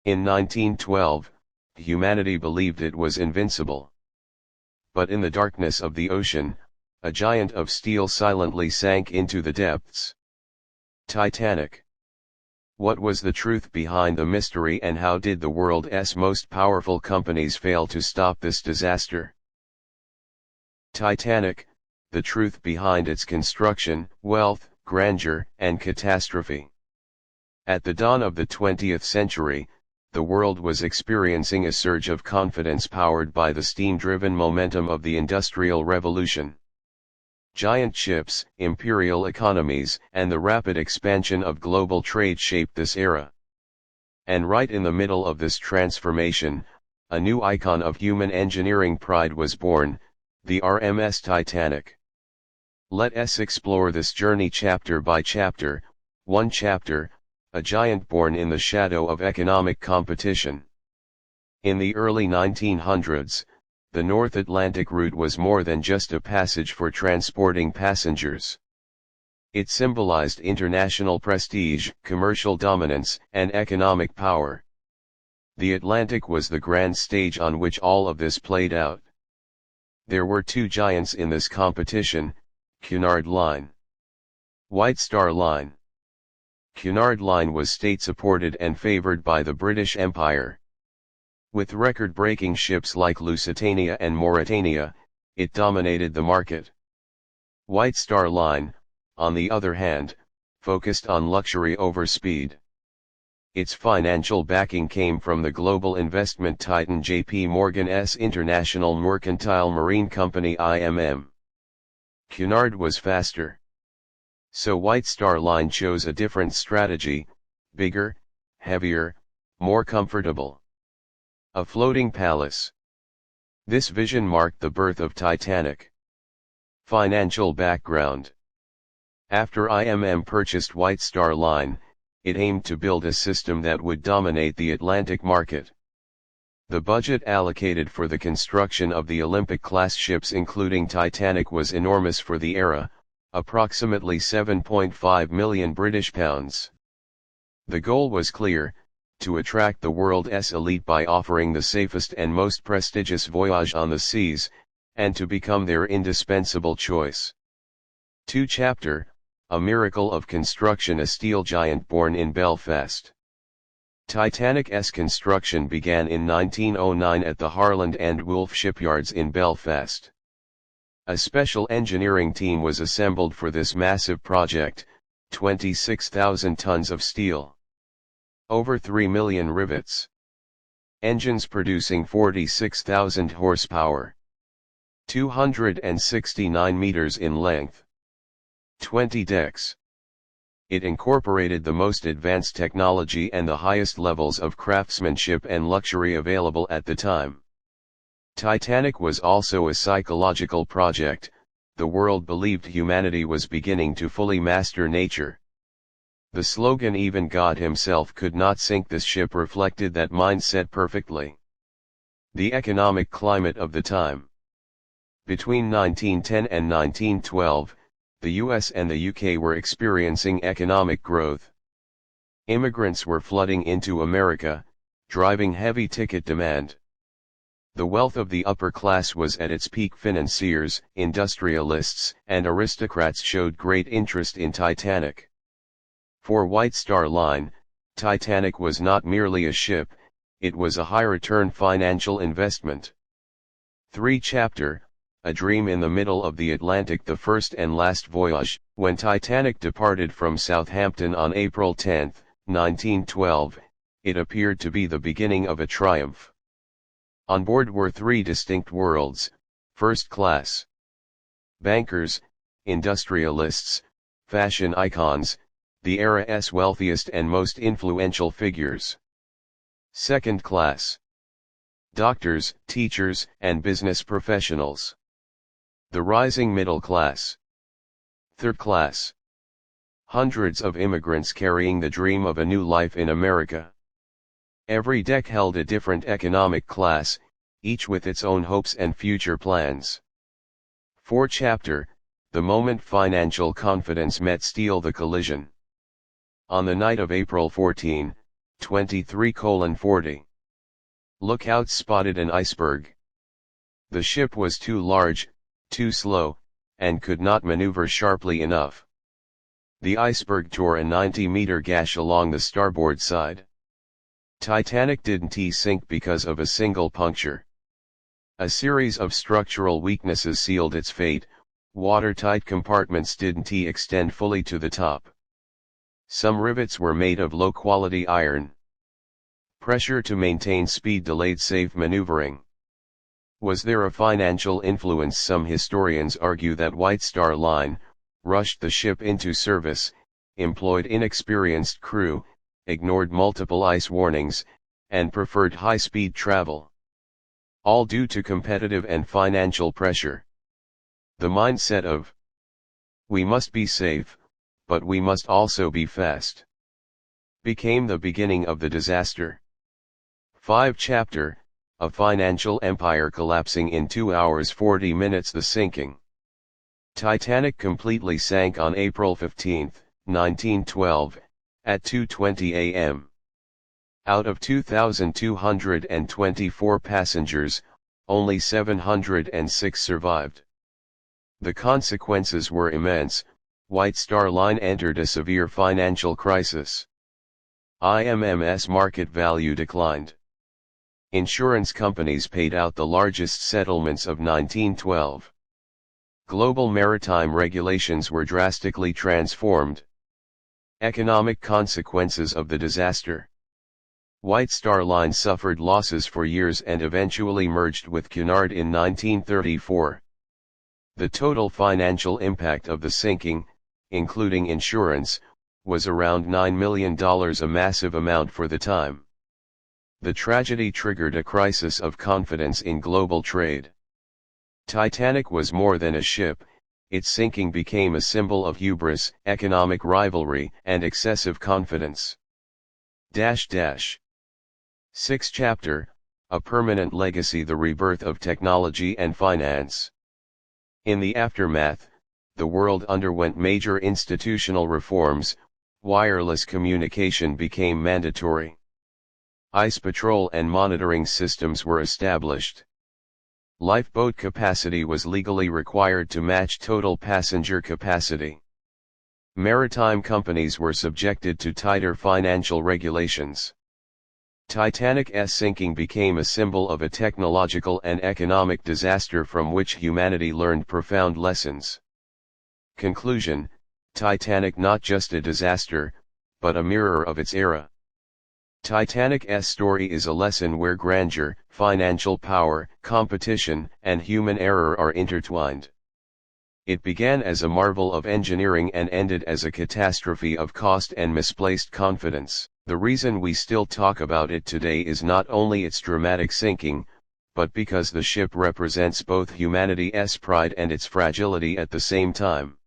In 1912, humanity believed it was invincible. But in the darkness of the ocean, a giant of steel silently sank into the depths. Titanic. What was the truth behind the mystery, and how did the world's most powerful companies fail to stop this disaster? Titanic, the truth behind its construction, wealth, grandeur, and catastrophe. At the dawn of the 20th century, the world was experiencing a surge of confidence powered by the steam-driven momentum of the Industrial Revolution. Giant ships, imperial economies, and the rapid expansion of global trade shaped this era. And right in the middle of this transformation, a new icon of human engineering pride was born, the RMS Titanic. Let us explore this journey chapter by chapter. One chapter, a giant born in the shadow of economic competition. In the early 1900s, the North Atlantic route was more than just a passage for transporting passengers. It symbolized international prestige, commercial dominance, and economic power. The Atlantic was the grand stage on which all of this played out. There were two giants in this competition, Cunard Line, White Star Line. Cunard Line was state-supported and favored by the British Empire. With record-breaking ships like Lusitania and Mauretania, it dominated the market. White Star Line, on the other hand, focused on luxury over speed. Its financial backing came from the global investment titan J.P. Morgan's International Mercantile Marine Company (IMM). Cunard was faster. So White Star Line chose a different strategy: bigger, heavier, more comfortable. A floating palace. This vision marked the birth of Titanic. Financial background. After IMM purchased White Star Line, it aimed to build a system that would dominate the Atlantic market. The budget allocated for the construction of the Olympic-class ships including Titanic was enormous for the era, approximately £7.5 million. The goal was clear: to attract the world's elite by offering the safest and most prestigious voyage on the seas, and to become their indispensable choice. 2 Chapter, A Miracle of Construction. A steel giant born in Belfast. Titanic's construction began in 1909 at the Harland and Wolff shipyards in Belfast. A special engineering team was assembled for this massive project, 26,000 tons of steel. Over 3 million rivets. Engines producing 46,000 horsepower. 269 meters in length. 20 decks. It incorporated the most advanced technology and the highest levels of craftsmanship and luxury available at the time. Titanic was also a psychological project. The world believed humanity was beginning to fully master nature. The slogan "Even God himself could not sink this ship" reflected that mindset perfectly. The economic climate of the time. Between 1910 and 1912, the US and the UK were experiencing economic growth. Immigrants were flooding into America, driving heavy ticket demand. The wealth of the upper class was at its peak. Financiers, industrialists, and aristocrats showed great interest in Titanic. For White Star Line, Titanic was not merely a ship, it was a high-return financial investment. 3 Chapter, A Dream in the Middle of the Atlantic. The first and last voyage. When Titanic departed from Southampton on April 10, 1912, it appeared to be the beginning of a triumph. On board were 3 distinct worlds: first class, bankers, industrialists, fashion icons, the era's wealthiest and most influential figures; second class, doctors, teachers, and business professionals, the rising middle class; third class, hundreds of immigrants carrying the dream of a new life in America. Every deck held a different economic class, each with its own hopes and future plans. 4 Chapter, The Moment Financial Confidence Met Steel. The collision. On the night of April 14, 23:40. Lookouts spotted an iceberg. The ship was too large, too slow, and could not maneuver sharply enough. The iceberg tore a 90-meter gash along the starboard side. Titanic didn't sink because of a single puncture. A series of structural weaknesses sealed its fate. Watertight compartments didn't extend fully to the top. Some rivets were made of low-quality iron. Pressure to maintain speed delayed safe maneuvering. Was there a financial influence? Some historians argue that White Star Line rushed the ship into service, employed inexperienced crew, ignored multiple ice warnings, and preferred high-speed travel. All due to competitive and financial pressure. The mindset of, "We must be safe, but we must also be fast," became the beginning of the disaster. 5 Chapter, A Financial Empire Collapsing in 2 hours 40 minutes. The sinking. Titanic completely sank on April 15, 1912, at 2:20 a.m. Out of 2,224 passengers, only 706 survived. The consequences were immense. White Star Line entered a severe financial crisis. IMM's market value declined. Insurance companies paid out the largest settlements of 1912. Global maritime regulations were drastically transformed. Economic consequences of the disaster. White Star Line suffered losses for years and eventually merged with Cunard in 1934. The total financial impact of the sinking, including insurance, was around $9 million, a massive amount for the time. The tragedy triggered a crisis of confidence in global trade. Titanic was more than a ship. Its sinking became a symbol of hubris, economic rivalry, and excessive confidence. 6 Chapter, A Permanent Legacy. The Rebirth of Technology and Finance. In the aftermath, the world underwent major institutional reforms. Wireless communication became mandatory. Ice patrol and monitoring systems were established. Lifeboat capacity was legally required to match total passenger capacity. Maritime companies were subjected to tighter financial regulations. Titanic's sinking became a symbol of a technological and economic disaster from which humanity learned profound lessons. Conclusion: Titanic not just a disaster, but a mirror of its era. Titanic's story is a lesson where grandeur, financial power, competition, and human error are intertwined. It began as a marvel of engineering and ended as a catastrophe of cost and misplaced confidence. The reason we still talk about it today is not only its dramatic sinking, but because the ship represents both humanity's pride and its fragility at the same time.